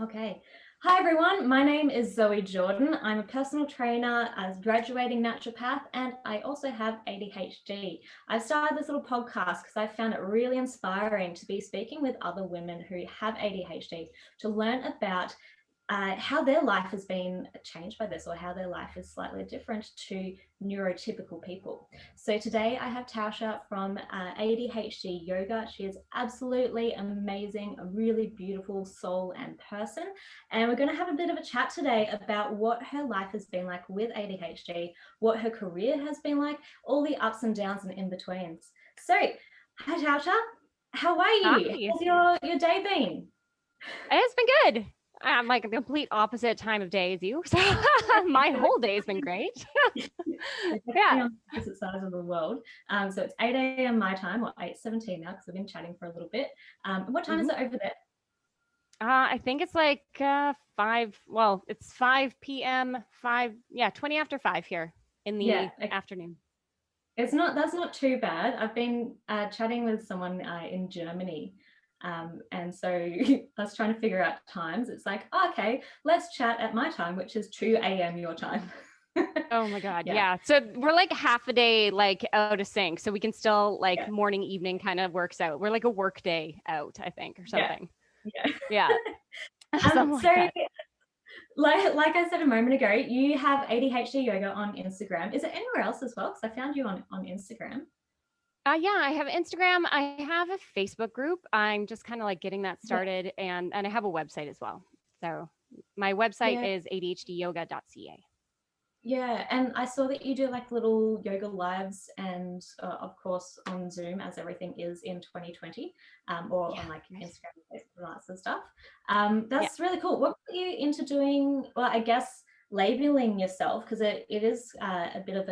Okay. Hi, everyone. My name is Zoe Jordan. I'm a personal trainer, as graduating naturopath, and I also have ADHD. I've started this little podcast because I found it really inspiring to be speaking with other women who have ADHD to learn about how their life has been changed by this, or how their life is slightly different to neurotypical people. So today I have Taucha from ADHD Yoga. She is absolutely amazing, a really beautiful soul and person. And we're going to have a bit of a chat today about what her life has been like with ADHD, what her career has been like, all the ups and downs and in-betweens. So, hi Taucha, how are you? Hi. How's your day been? It's been good. I'm like the complete opposite time of day as you. So my whole day has been great. We're definitely Yeah. on the opposite sides of the world. So it's 8 a.m. my time, or 8:17 now, because we've been chatting for a little bit. What time is hmm it over there? I think it's like 5. Well, it's 5 p.m. 20 after 5 here in Yeah, the afternoon. that's not too bad. I've been chatting with someone in Germany. And so I was trying to figure out times. It's like, oh, okay, let's chat at my time, which is 2 a.m. your time. Oh my God. Yeah, Yeah. So we're like half a day like out of sync. So we can still like yeah, morning, evening kind of works out. We're like a work day out, I think, or yeah, something. yeah. Yeah. Something So like that. like I said a moment ago, you have ADHD yoga on Instagram. Is it anywhere else as well? Because I found you on Instagram. Yeah, I have Instagram. I have a Facebook group. I'm just kind of like getting that Yeah. started, and I have a website as well. So my website Yeah. is adhdyoga.ca. Yeah. And I saw that you do like little yoga lives and of course on Zoom, as everything is in 2020, or Yeah, on like right. Instagram and Facebook and all that sort of stuff. Yeah. That's really cool. What got you into doing, well, I guess labeling yourself, because it is a bit of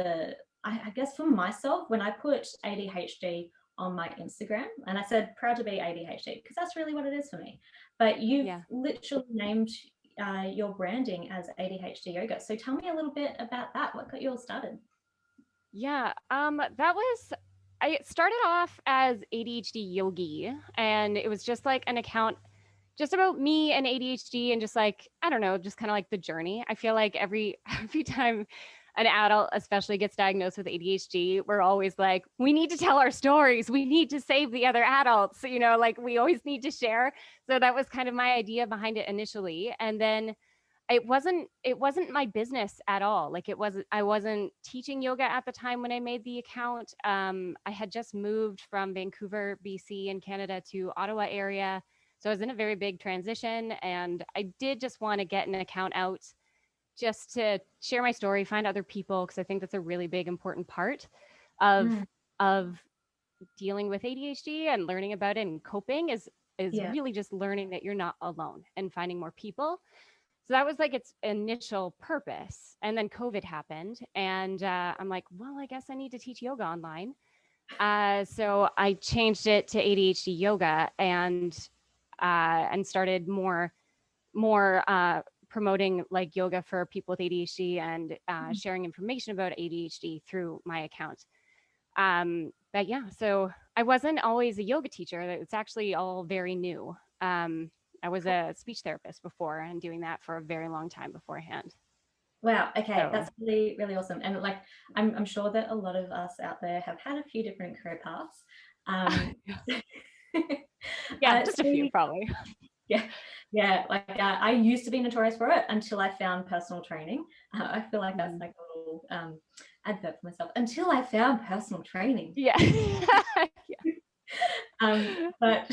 I guess for myself, when I put ADHD on my Instagram, and I said proud to be ADHD because that's really what it is for me. But you've Yeah. literally named your branding as ADHD Yoga. So tell me a little bit about that. What got you all started? Yeah. That was I started off as ADHD yogi, and it was just like an account just about me and ADHD and just like, I don't know, just kind of like the journey. I feel like every every time an adult especially gets diagnosed with ADHD, we're always like, we need to tell our stories. We need to save the other adults, like we always need to share. So that was kind of my idea behind it initially. And then it wasn't my business at all. Like I wasn't teaching yoga at the time when I made the account. I had just moved from Vancouver, BC in Canada to Ottawa area. So I was in a very big transition, and I did just want to get an account out just to share my story, find other people, because I think that's a really big important part of Mm, of dealing with ADHD and learning about it and coping is yeah. really just learning that you're not alone and finding more people. So that was like its initial purpose. And then COVID happened, and I'm like, well, I guess I need to teach yoga online. So I changed it to ADHD yoga, and started more promoting like yoga for people with ADHD, and sharing information about ADHD through my account. But yeah, so I wasn't always a yoga teacher. It's actually all very new. I was Cool. a speech therapist before, and doing that for a very long time beforehand. Wow. Okay, So that's really really awesome. And like I'm sure that a lot of us out there have had a few different career paths. Um, yeah, just a few so probably. yeah, yeah. Like I used to be notorious for it until I found personal training. I feel like that's Mhm. like a little advert for myself. Until I found personal training. Yeah. But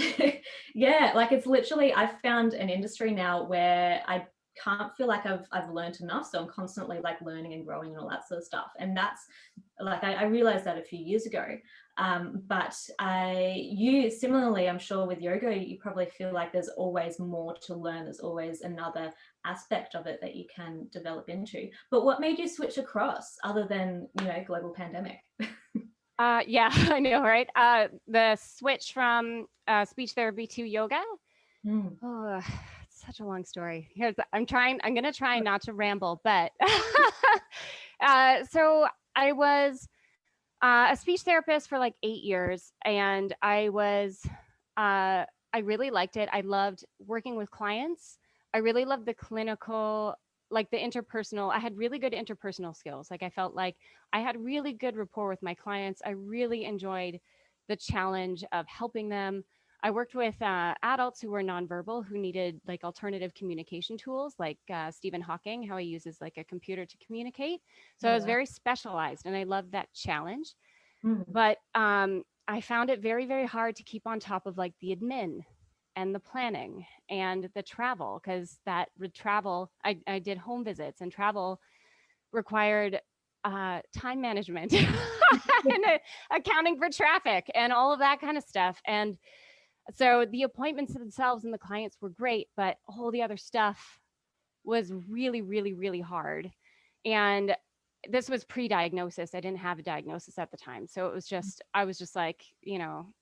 yeah, like it's literally I've found an industry now where I can't feel like I've learned enough. So I'm constantly like learning and growing and all that sort of stuff. And that's like I realized that a few years ago. But you similarly, I'm sure with yoga, you probably feel like there's always more to learn. There's always another aspect of it that you can develop into. But what made you switch across other than, global pandemic? Yeah, I know, right? The switch from speech therapy to yoga. Mm, Oh, it's such a long story. I'm going to try not to ramble, but so I was a speech therapist for like 8 years, and I really liked it. I loved working with clients. I really loved the clinical, like the interpersonal. I had really good interpersonal skills. Like I felt like I had really good rapport with my clients. I really enjoyed the challenge of helping them. I worked with adults who were nonverbal, who needed like alternative communication tools, like Stephen Hawking, how he uses like a computer to communicate. So Oh, I was wow. very specialized, and I loved that challenge. Mm. But I found it very, very hard to keep on top of like the admin and the planning and the travel, because that would travel. I did home visits, and travel required time management and accounting for traffic and all of that kind of stuff. And so the appointments themselves and the clients were great, but all the other stuff was really, really, really hard. And this was pre-diagnosis. I didn't have a diagnosis at the time. So it was just, I was just like,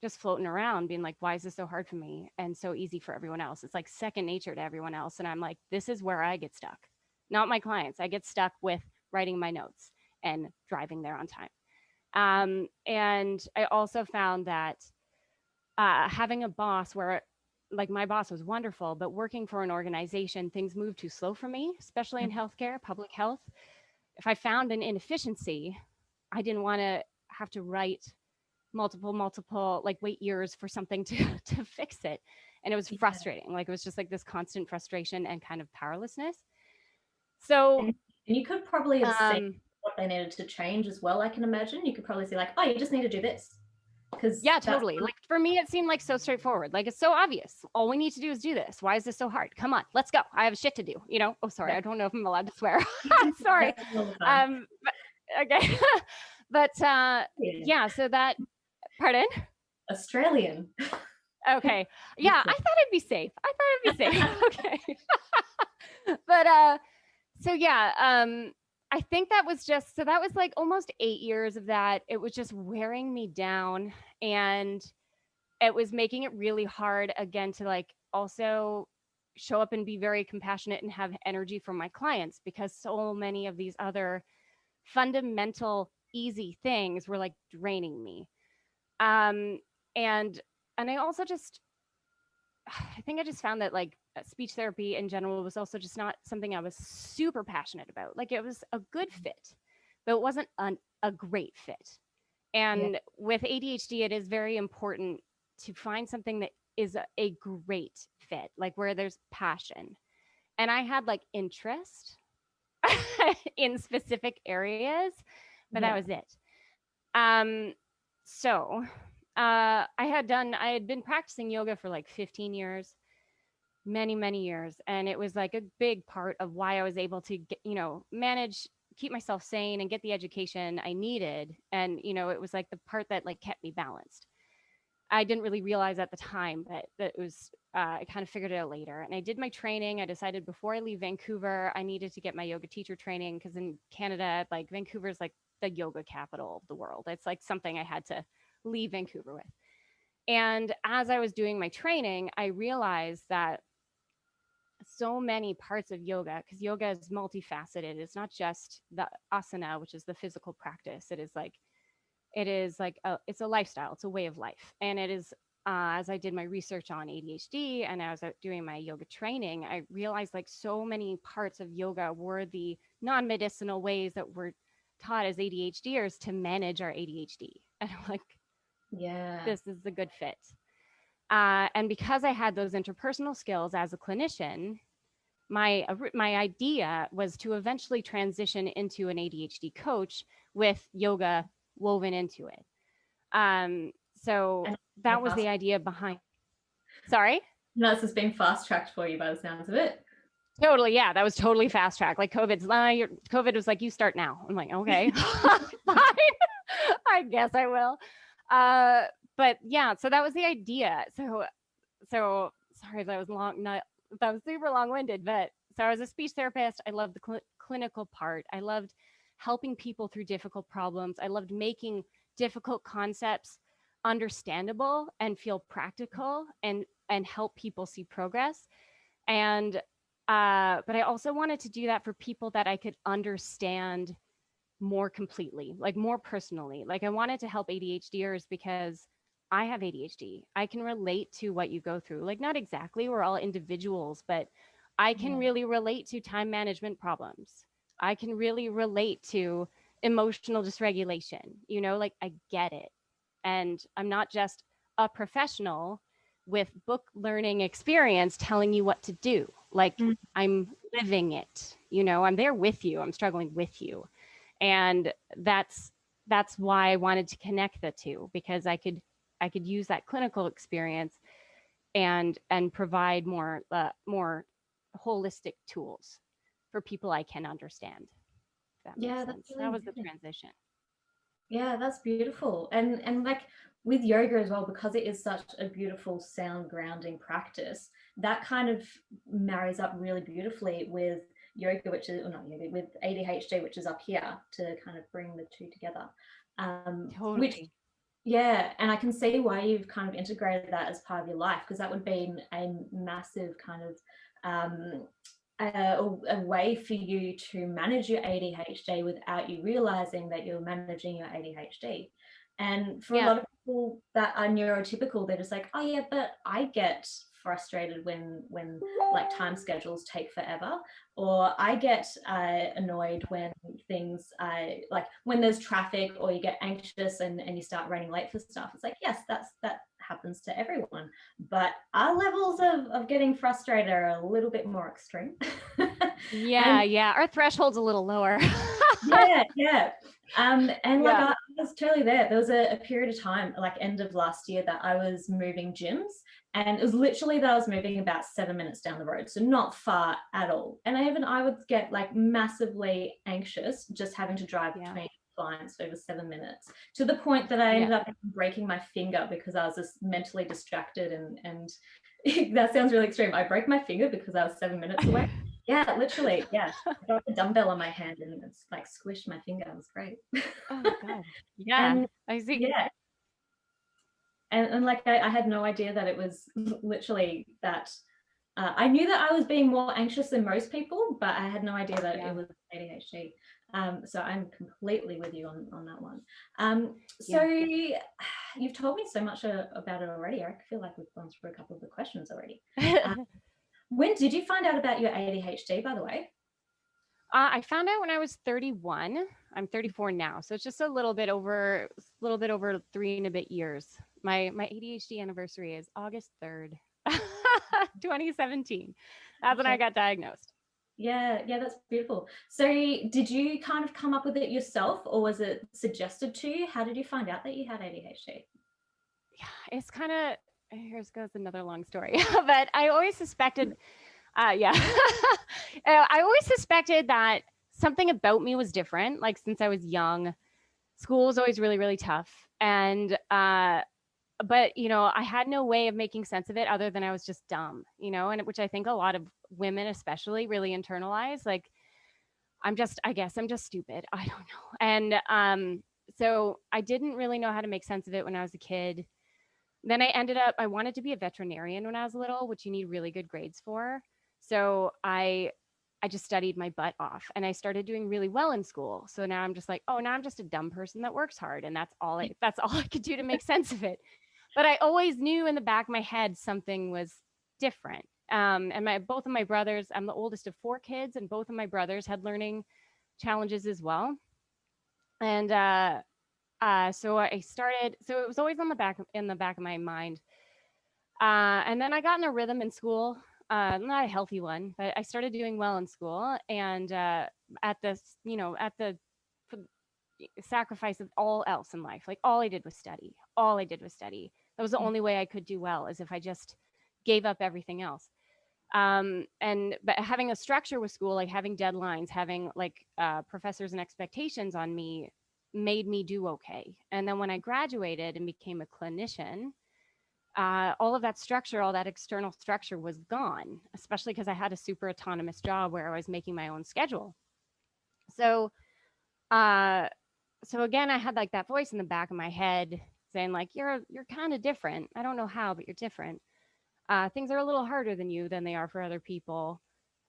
just floating around being like, why is this so hard for me and so easy for everyone else? It's like second nature to everyone else. And I'm like, this is where I get stuck, not my clients. I get stuck with writing my notes and driving there on time. And I also found that having a boss where, like, my boss was wonderful, but working for an organization, things move too slow for me, especially in healthcare, public health. If I found an inefficiency, I didn't want to have to write multiple, like wait years for something to to fix it. And it was Yeah. frustrating. Like it was just like this constant frustration and kind of powerlessness. So And you could probably have seen um what they needed to change as well. I can imagine you could probably see like, oh, you just need to do this because yeah, that's totally. Like for me, it seemed like so straightforward. Like it's so obvious. All we need to do is do this. Why is this so hard? Come on, let's go. I have shit to do. Oh, sorry. yeah, I don't know if I'm allowed to swear. Sorry. that's all the time. Okay. But Yeah. yeah, so that, pardon? Australian. Okay. Yeah, I thought I'd be safe. Okay. But so yeah, I think that was just, so that was like almost 8 years of that. It was just wearing me down, and it was making it really hard again to like also show up and be very compassionate and have energy for my clients, because so many of these other fundamental easy things were like draining me. Um and I also just, I think I just found that like speech therapy in general was also just not something I was super passionate about. Like it was a good fit, but it wasn't a great fit. Yeah. And with ADHD, it is very important to find something that is a great fit, like where there's passion. And I had like interest in specific areas, but that Yeah. was it. Um, so I had been practicing yoga for like 15 years, many years. And it was like a big part of why I was able to get, manage, keep myself sane and get the education I needed. And, it was like the part that like kept me balanced. I didn't really realize at the time that it was, I kind of figured it out later. And I did my training. I decided before I leave Vancouver, I needed to get my yoga teacher training, because in Canada, like Vancouver's like the yoga capital of the world. It's like something I had to leave Vancouver with. And as I was doing my training, I realized that so many parts of yoga, because yoga is multifaceted. It's not just the asana, which is the physical practice. It's a lifestyle. It's a way of life. And it is, as I did my research on ADHD and I was out doing my yoga training, I realized like so many parts of yoga were the non-medicinal ways that we're taught as ADHDers to manage our ADHD. And I'm like, Yeah. this is a good fit. And because I had those interpersonal skills as a clinician, my idea was to eventually transition into an ADHD coach with yoga woven into it. So And that was the idea behind. Sorry. this has been fast tracked for you by the sounds of it. Totally, yeah, that was totally fast track. Like COVID was like, you start now. I'm like, okay, fine, I guess I will. But yeah, so that was the idea. So sorry if that was long, not that was super long winded, but so I was a speech therapist. I loved the clinical part. I loved helping people through difficult problems. I loved making difficult concepts understandable and feel practical and help people see progress. And but I also wanted to do that for people that I could understand more completely, like more personally. Like I wanted to help ADHDers because I have ADHD. I can relate to what you go through. Like not exactly, we're all individuals, but I can really relate to time management problems. I can really relate to emotional dysregulation. You know, like I get it. And I'm not just a professional with book learning experience telling you what to do. Like Mm. I'm living it. You know, I'm there with you. I'm struggling with you. And that's why I wanted to connect the two, because I could use that clinical experience and provide more holistic tools for people I can understand. If that makes Yeah, that's sense. really That was the amazing. transition. Yeah, that's beautiful. And like with yoga as well, because it is such a beautiful sound grounding practice, that kind of marries up really beautifully with yoga, which is, or not yoga, with ADHD, which is up here to kind of bring the two together. Which, Totally. yeah, and I can see why you've kind of integrated that as part of your life, because that would be a massive kind of a way for you to manage your ADHD without you realizing that you're managing your ADHD. And for a Yeah. lot of people that are neurotypical, they're just like, oh yeah, but I get frustrated when like time schedules take forever, or I get annoyed when things like when there's traffic, or you get anxious and you start running late for stuff. It's like, yes, that happens to everyone, but our levels of getting frustrated are a little bit more extreme. Yeah, And yeah. Our threshold's a little lower. yeah. And like Yeah. I was totally there. There was a period of time, like end of last year, that I was moving gyms, and it was literally that I was moving about 7 minutes down the road, so not far at all. And I would get like massively anxious just having to drive Yeah. between clients for over 7 minutes, to the point that I Yeah. ended up breaking my finger because I was just mentally distracted and that sounds really extreme. I broke my finger because I was 7 minutes away. Yeah, literally. Yeah. I got a dumbbell on my hand and it's like squished my finger. It was great. Oh God. Yeah. And I see. yeah, and like I had no idea that it was literally that. I knew that I was being more anxious than most people, but I had no idea that Yeah. it was ADHD. So I'm completely with you on that one. So Yeah. you've told me so much about it already. I feel like we've gone through a couple of the questions already. When did you find out about your ADHD, by the way? I found out when I was 31. I'm 34 now, so it's just a little bit over 3 and a bit years. My ADHD anniversary is August 3rd, 2017. That's when I Okay. got diagnosed. Yeah, that's beautiful. So did you kind of come up with it yourself, or was it suggested to you? How did you find out that you had ADHD? Yeah, it's kind of here goes another long story, but I always suspected. Yeah, I always suspected that something about me was different. Like since I was young, school was always really, really tough, and but I had no way of making sense of it other than I was just dumb, and which I think a lot of women, especially, really internalize. Like I guess I'm just stupid. I don't know, and so I didn't really know how to make sense of it when I was a kid. Then I wanted to be a veterinarian when I was little, which you need really good grades for. So I just studied my butt off and I started doing really well in school. So now I'm just like, oh, now I'm just a dumb person that works hard. And that's all I could do to make sense of it. But I always knew in the back of my head something was different. And both of my brothers, I'm the oldest of four kids, and both of my brothers had learning challenges as well. And so I started. So it was always in the back of my mind. And then I got in a rhythm in school, not a healthy one, but I started doing well in school. And at this, at the sacrifice of all else in life, like all I did was study. All I did was study. That was the only way I could do well, is if I just gave up everything else. But having a structure with school, like having deadlines, having like professors and expectations on me, made me do okay. And then when I graduated and became a clinician, all of that structure, all that external structure was gone, especially because I had a super autonomous job where I was making my own schedule. So, uh, so again, I had like that voice in the back of my head saying like, you're kind of different. I don't know how, but you're different. Things are a little harder than they are for other people.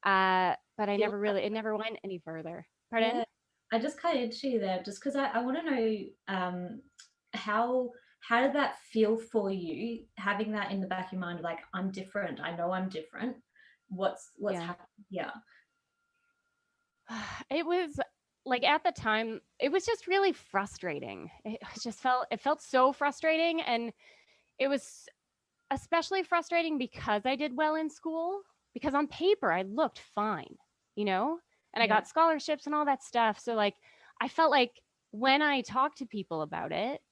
But Feel it never went any further. Pardon? Yeah, I just kind of into you there, just because I want to know how how did that feel for you, having that in the back of your mind, like I'm different, I know I'm different, what's Yeah. happening here? It was like at the time, it was just really frustrating. It felt so frustrating. And it was especially frustrating because I did well in school, because on paper I looked fine, you know, and I Yeah. got scholarships and all that stuff. So like, I felt like when I talked to people about it,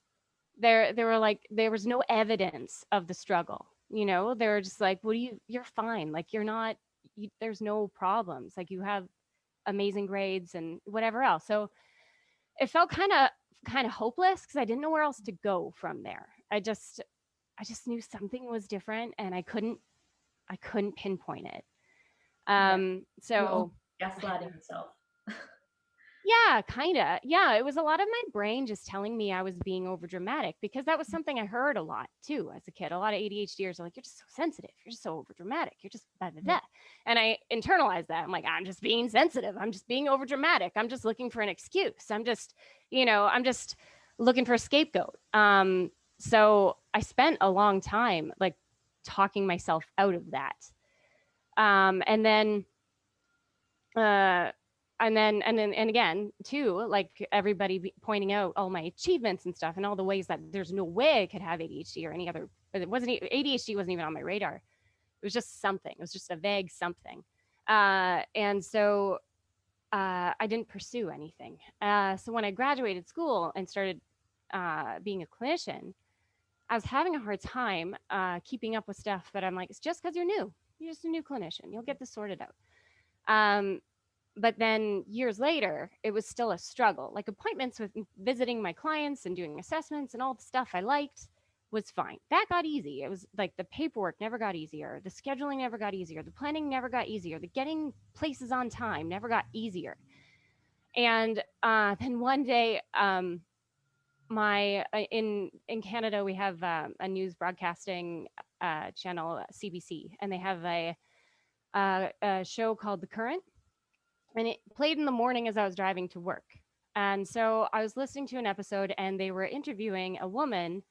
there were like, there was no evidence of the struggle, you know, they were just like, you're fine. Like you're not, there's no problems. Like you have amazing grades and whatever else. So it felt kind of hopeless because I didn't know where else to go from there. I just knew something was different and I couldn't pinpoint it. Yeah. You're almost So gaslighting yourself. yeah, kind of. Yeah, it was a lot of my brain just telling me I was being over dramatic, because that was something I heard a lot too as a kid. A lot of ADHDers are like, you're just so sensitive. You're just so over dramatic. You're just blah, blah, Yeah. blah. And I internalized that. I'm like, I'm just being sensitive. I'm just being over dramatic. I'm just looking for an excuse. I'm just looking for a scapegoat. So I spent a long time like talking myself out of that. And then uh and again too, like everybody pointing out all my achievements and stuff and all the ways that there's no way I could have ADHD or any other, but ADHD wasn't even on my radar. It was just something. It was just a vague something. And so I didn't pursue anything. So when I graduated school and started being a clinician, I was having a hard time keeping up with stuff that I'm like, it's just because you're new. You're just a new clinician. You'll get this sorted out. Um, but then years later, it was still a struggle. Like appointments with visiting my clients and doing assessments and all the stuff I liked was fine. That got easy. It was like the paperwork never got easier. The scheduling never got easier. The planning never got easier. The getting places on time never got easier. And then one day, my in Canada, we have a news broadcasting channel, CBC, and they have a show called The Current, and it played in the morning as I was driving to work. And so I was listening to an episode, and they were interviewing a woman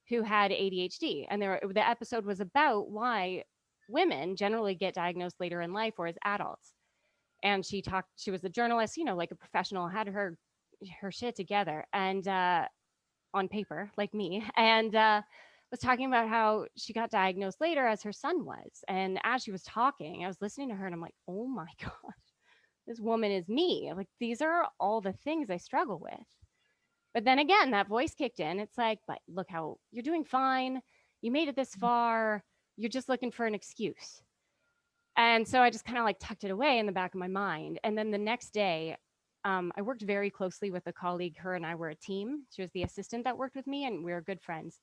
who had ADHD, and the episode was about why women generally get diagnosed later in life or as adults. And she was a journalist, like a professional, had her shit together, and on paper like me, and was talking about how she got diagnosed later as her son was. And as she was talking, I was listening to her, and I'm like, oh my god, this woman is me. Like, these are all the things I struggle with. But then again, that voice kicked in. It's like, but look how you're doing fine. You made it this far. You're just looking for an excuse. And so I just kind of like tucked it away in the back of my mind. And then the next day, I worked very closely with a colleague. Her and I were a team. She was the assistant that worked with me, and we were good friends.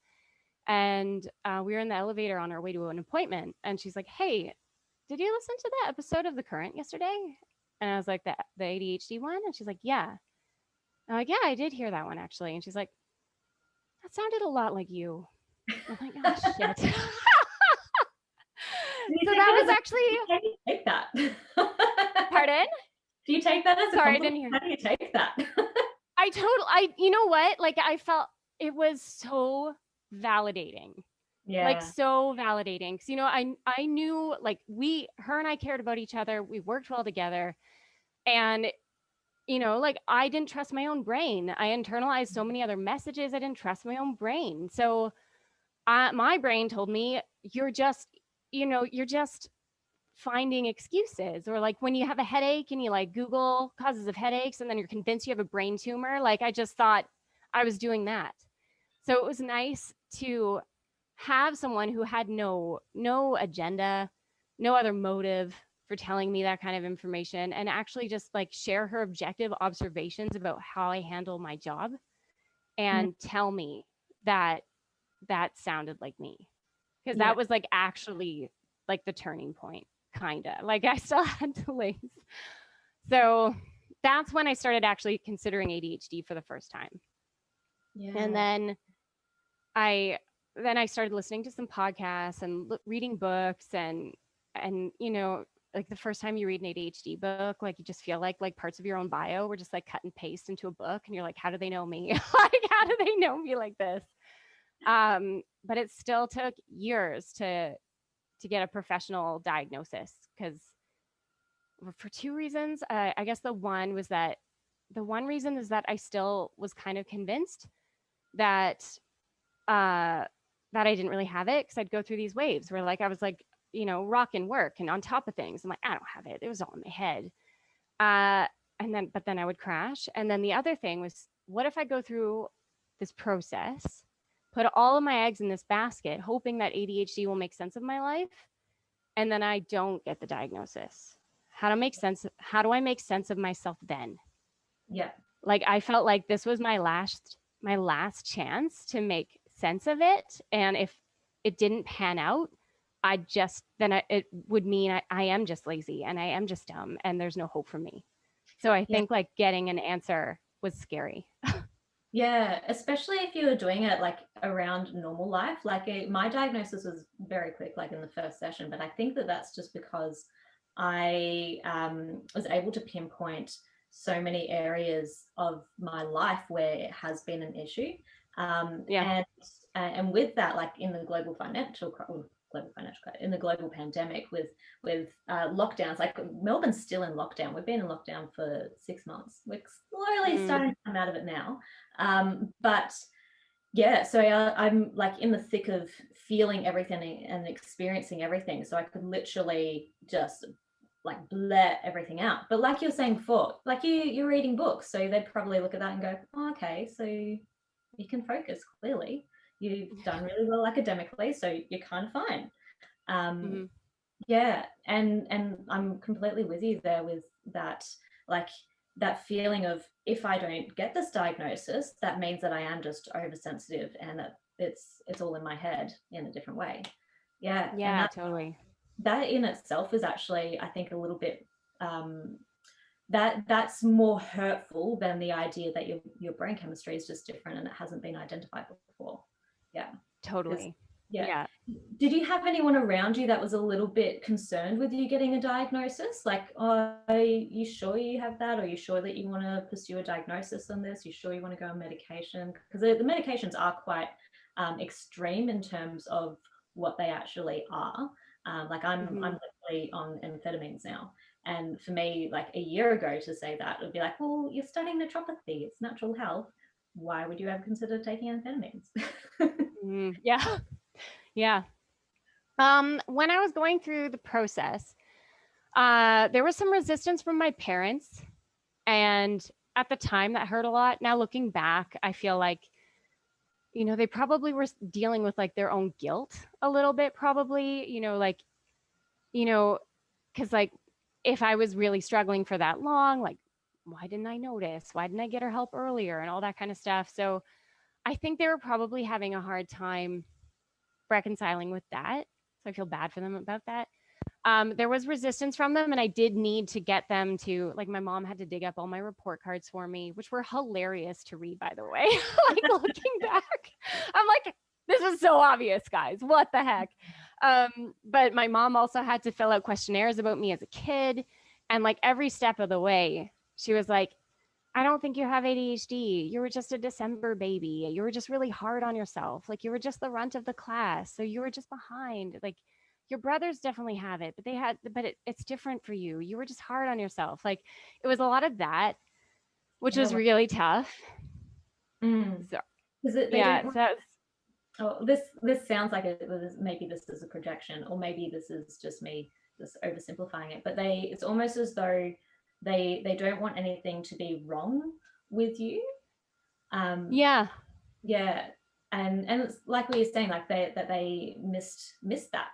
And we were in the elevator on our way to an appointment. And she's like, hey, did you listen to that episode of The Current yesterday? And I was like, the ADHD one? And she's like, yeah. I'm like, yeah, I did hear that one actually. And she's like, that sounded a lot like you. I'm like, oh shit. So that was actually. How do you take that? Pardon? Do you take that as a Sorry, I compliment? didn't hear. How do you take that? You know what? Like, I felt it was so validating. Yeah. Like, so validating. Because, I knew, like, her and I cared about each other. We worked well together. And, like, I didn't trust my own brain. I internalized so many other messages. I didn't trust my own brain. So my brain told me, you're just finding excuses. Or like when you have a headache and you like Google causes of headaches and then you're convinced you have a brain tumor. Like, I just thought I was doing that. So it was nice to have someone who had no agenda, no other motive for telling me that kind of information, and actually just like share her objective observations about how I handle my job and tell me that sounded like me. Because that was like actually like the turning point, kind of. Like, I still had delays. So that's when I started actually considering ADHD for the first time. Yeah. And then I started listening to some podcasts and reading books, and like the first time you read an ADHD book, like you just feel like parts of your own bio were just like cut and paste into a book, and you're like, how do they know me? Like, how do they know me like this? But it still took years to to get a professional diagnosis, because for two reasons. I guess the one reason is that I still was kind of convinced that that I didn't really have it, because I'd go through these waves where like I was like, rocking work and on top of things. I'm like, I don't have it. It was all in my head. But then I would crash. And then the other thing was, what if I go through this process, put all of my eggs in this basket, hoping that ADHD will make sense of my life, and then I don't get the diagnosis? How do I make sense of myself then? Yeah. Like, I felt like this was my last chance to make sense of it. And if it didn't pan out, it would mean I am just lazy and I am just dumb and there's no hope for me. So I think like getting an answer was scary. Yeah, especially if you were doing it like around normal life. Like my diagnosis was very quick, like in the first session, but I think that that's just because I was able to pinpoint so many areas of my life where it has been an issue. Yeah. And with that, like in the in the global pandemic with lockdowns, like Melbourne's still in lockdown. We've been in lockdown for 6 months. We're slowly starting to come out of it now. But yeah, so I'm like in the thick of feeling everything and experiencing everything. So I could literally just like blur everything out. But like you were saying before, like you're reading books, so they'd probably look at that and go, oh, okay, so you can focus clearly. You've done really well academically, so you're kind of fine. Yeah, and I'm completely with you there with that, like that feeling of, if I don't get this diagnosis, that means that I am just oversensitive and that it's all in my head in a different way. Yeah, Yeah, totally. That in itself is actually, I think, a little bit that's more hurtful than the idea that your brain chemistry is just different and it hasn't been identified before. Yeah, totally. yeah. Did you have anyone around you that was a little bit concerned with you getting a diagnosis? Like, oh, are you sure you have that? Are you sure that you want to pursue a diagnosis on this? You sure you want to go on medication? Because the medications are quite extreme in terms of what they actually are. Like I'm literally on amphetamines now. And for me, like a year ago to say that, it would be like, well, you're studying naturopathy. It's natural health. Why would you ever consider taking amphetamines? Yeah. Yeah. When I was going through the process, there was some resistance from my parents. And at the time, that hurt a lot. Now, looking back, I feel like, they probably were dealing with like their own guilt a little bit, probably, because like if I was really struggling for that long, like, why didn't I notice? Why didn't I get her help earlier and all that kind of stuff? So I think they were probably having a hard time reconciling with that. So I feel bad for them about that. There was resistance from them, and I did need to get them to, like, my mom had to dig up all my report cards for me, which were hilarious to read, by the way. Like, looking back, I'm like, this is so obvious, guys. What the heck? But my mom also had to fill out questionnaires about me as a kid. And like every step of the way, she was like, I don't think you have ADHD. You were just a December baby. You were just really hard on yourself. Like, you were just the runt of the class. So you were just behind. Like, your brothers definitely have it, but it's different for you. You were just hard on yourself. Like, it was a lot of that, which was really tough. So, yeah. This sounds like maybe this is a projection, or maybe this is just me just oversimplifying it. But it's almost as though they don't want anything to be wrong with you. Yeah. And it's like we were saying, like they missed that.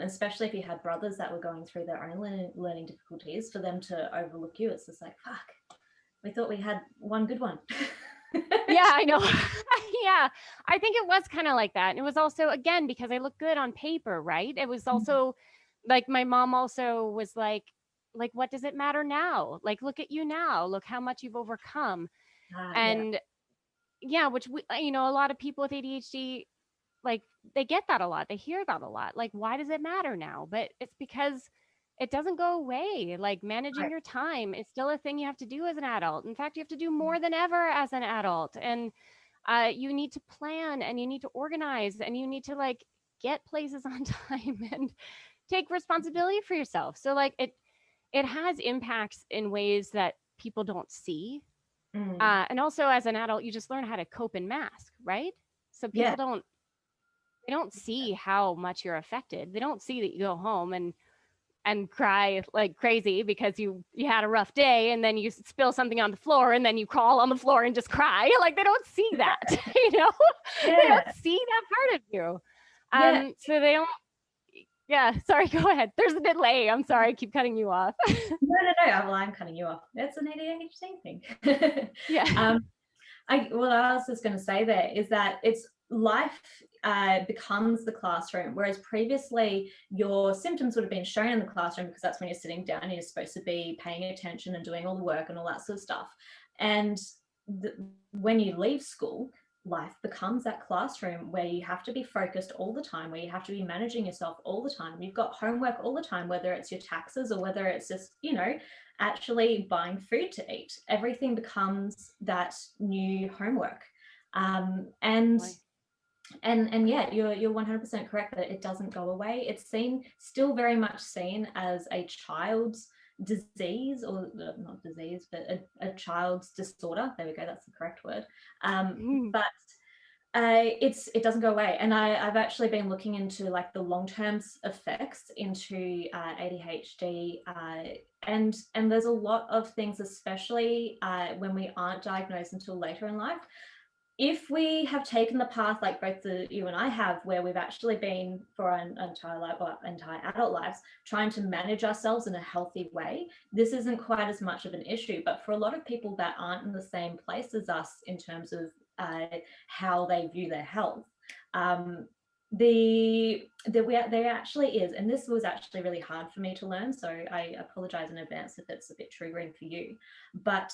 Especially if you had brothers that were going through their own learning difficulties, for them to overlook you, it's just like, fuck, we thought we had one good one. Yeah, I know. Yeah, I think it was kind of like that. And it was also, again, because I look good on paper, right? It was also like, my mom also was like, what does it matter now? Like, look at you now. Look how much you've overcome. And yeah, which a lot of people with ADHD, like, they get that a lot. They hear that a lot. Like, why does it matter now? But it's because it doesn't go away. Like, managing your time is still a thing you have to do as an adult. In fact, you have to do more than ever as an adult. And you need to plan, and you need to organize, and you need to like get places on time and take responsibility for yourself. So like it has impacts in ways that people don't see. And also as an adult, you just learn how to cope and mask, right? So Yeah. people don't see how much you're affected. They don't see that you go home and cry like crazy because you had a rough day, and then you spill something on the floor, and then you crawl on the floor and just cry. Like they don't see that. They Yeah. don't see that part of you. Yeah. So they don't. Yeah, sorry, go ahead. There's a delay. I'm sorry, I keep cutting you off. No. Well, I'm cutting you off. That's an ADHD thing. Yeah. What I was just going to say there is that it's life becomes the classroom, whereas previously your symptoms would have been shown in the classroom because that's when you're sitting down and you're supposed to be paying attention and doing all the work and all that sort of stuff. And when you leave school, life becomes that classroom where you have to be focused all the time, where you have to be managing yourself all the time. You've got homework all the time, whether it's your taxes or whether it's just, actually buying food to eat. Everything becomes that new homework. And yeah, you're 100% correct that it doesn't go away. It's still very much seen as a child's disease, or not disease, but a child's disorder. There we go, that's the correct word. But it doesn't go away, and I've actually been looking into like the long-term effects into ADHD, and there's a lot of things, especially when we aren't diagnosed until later in life. If we have taken the path like both you and I have, where we've actually been for our entire life or entire adult lives trying to manage ourselves in a healthy way, this isn't quite as much of an issue. But for a lot of people that aren't in the same place as us in terms of how they view their health, there actually is, and this was actually really hard for me to learn, so I apologize in advance if it's a bit triggering for you, but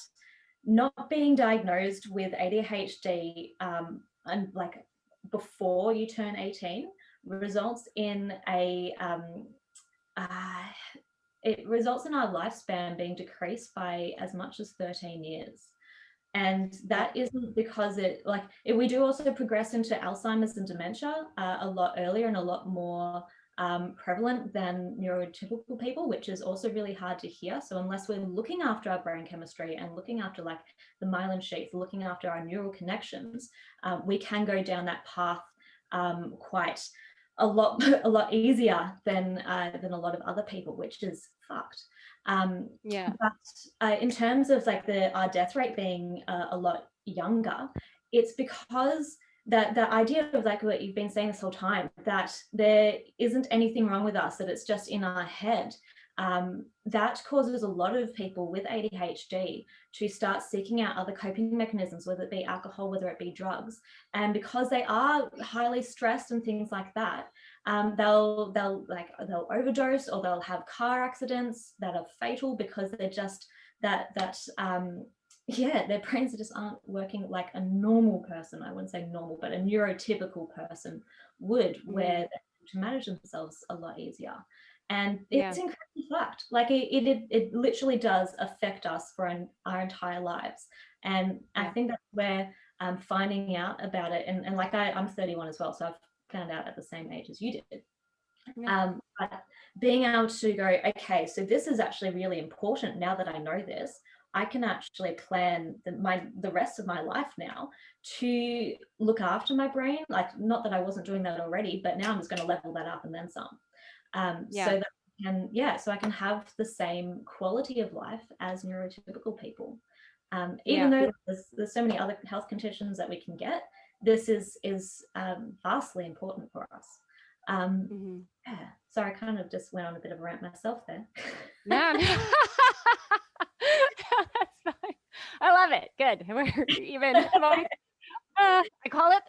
not being diagnosed with ADHD and like before you turn 18 results in it results in our lifespan being decreased by as much as 13 years. And that isn't because we do also progress into Alzheimer's and dementia a lot earlier and a lot more prevalent than neurotypical people, which is also really hard to hear. So unless we're looking after our brain chemistry and looking after like the myelin sheath, looking after our neural connections, we can go down that path quite a lot easier than a lot of other people, which is fucked. But in terms of like our death rate being a lot younger, it's because that the idea of like what you've been saying this whole time, that there isn't anything wrong with us, that it's just in our head, that causes a lot of people with ADHD to start seeking out other coping mechanisms, whether it be alcohol, whether it be drugs. And because they are highly stressed and things like that, they'll overdose, or they'll have car accidents that are fatal because they're just their brains just aren't working like a normal person. I wouldn't say normal, but a neurotypical person would, where they to manage themselves a lot easier. And it's incredibly fucked. Like it literally does affect us for our entire lives. And I think that's where finding out about it, and like I'm 31 as well, so I've found out at the same age as you did. But being able to go, okay, so this is actually really important. Now that I know this, I can actually plan the rest of my life now to look after my brain. Like, not that I wasn't doing that already, but now I'm just going to level that up and then some. So that I can have the same quality of life as neurotypical people. Even though there's so many other health conditions that we can get, this is vastly important for us. So I kind of just went on a bit of a rant myself there. No. That's fine. I love it. Good. We're even. I call it.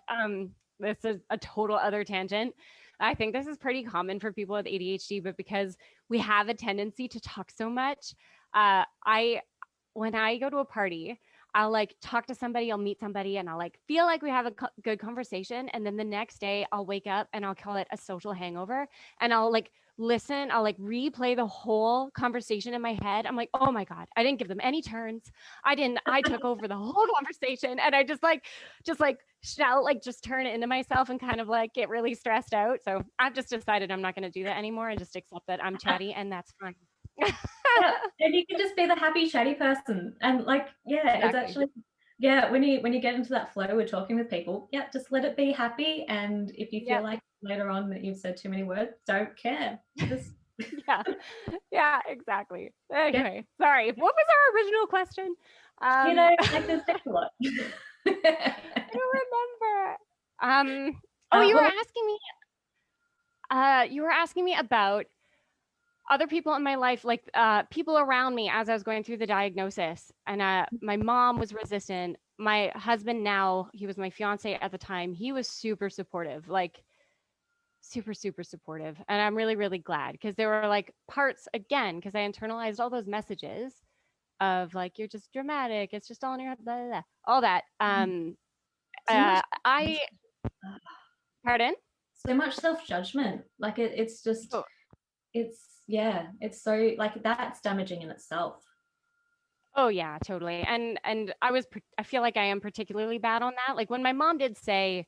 This is a total other tangent. I think this is pretty common for people with ADHD, but because we have a tendency to talk so much, when I go to a party, I'll like talk to somebody, I'll meet somebody, and I'll like feel like we have a good conversation. And then the next day I'll wake up and I'll call it a social hangover. And I'll like listen, I'll like replay the whole conversation in my head. I'm like, oh my God, I didn't give them any turns. I took over the whole conversation. And I just shout, like just turn it into myself and kind of like get really stressed out. So I've just decided I'm not going to do that anymore and just accept that I'm chatty and that's fine. Yeah, and you can just be the happy chatty person, and like, yeah, Exactly. it's actually, yeah, when you get into that flow with talking with people, yeah, just let it be happy, and if you feel like later on that you've said too many words, don't care. Just yeah, exactly. Anyway, sorry. What was our original question? Like there's a lot. I don't remember. Well, You were asking me about other people in my life, like people around me as I was going through the diagnosis. And my mom was resistant. My husband now, he was my fiance at the time. He was super supportive, like super, super supportive. And I'm really, really glad because there were like parts, again, because I internalized all those messages of like, you're just dramatic. It's just all in your head, blah, blah, blah, all that. Pardon? So much self-judgment. Like it's just, it's so like that's damaging in itself. Oh yeah, totally. And I feel like I am particularly bad on that. Like when my mom did say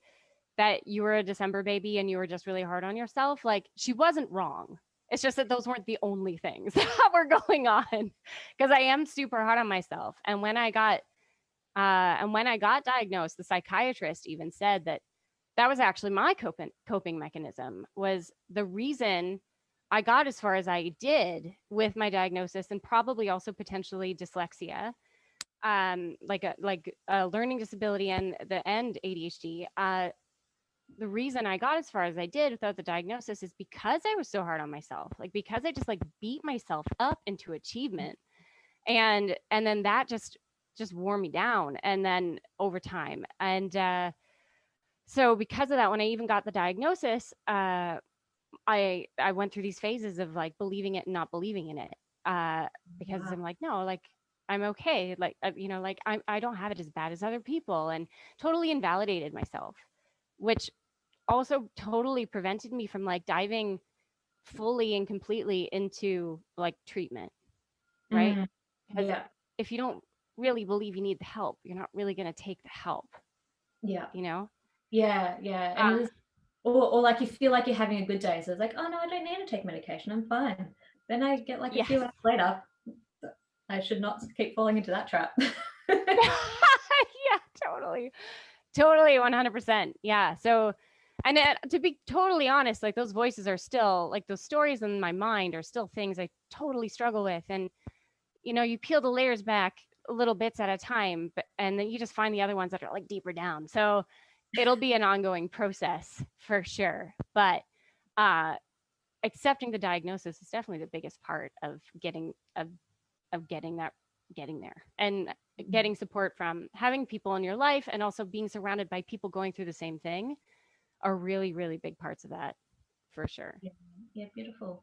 that you were a December baby and you were just really hard on yourself, like she wasn't wrong. It's just that those weren't the only things that were going on because I am super hard on myself. And when I got diagnosed, the psychiatrist even said that that was actually my coping mechanism, was the reason I got as far as I did with my diagnosis, and probably also potentially dyslexia, like a learning disability and ADHD. The reason I got as far as I did without the diagnosis is because I was so hard on myself, like because I just like beat myself up into achievement, and then that just wore me down, and then over time, and so because of that, when I even got the diagnosis, I went through these phases of like believing it and not believing in it, because I'm like, no, like I'm okay, like like I don't have it as bad as other people, and totally invalidated myself, which also totally prevented me from like diving fully and completely into like treatment, right? Because if you don't really believe you need the help, you're not really going to take the help. Yeah. Yeah, And it is, or like you feel like you're having a good day, so it's like, oh no, I don't need to take medication, I'm fine. Then I get like a few hours later, I should not keep falling into that trap. Yeah, totally 100%. Yeah. So, and to be totally honest, like those voices are still, like those stories in my mind are still things I totally struggle with. And you peel the layers back little bits at a time, and then you just find the other ones that are like deeper down. So it'll be an ongoing process for sure. But accepting the diagnosis is definitely the biggest part of getting there, and getting support from having people in your life, and also being surrounded by people going through the same thing are really, really big parts of that, for sure. Yeah, beautiful.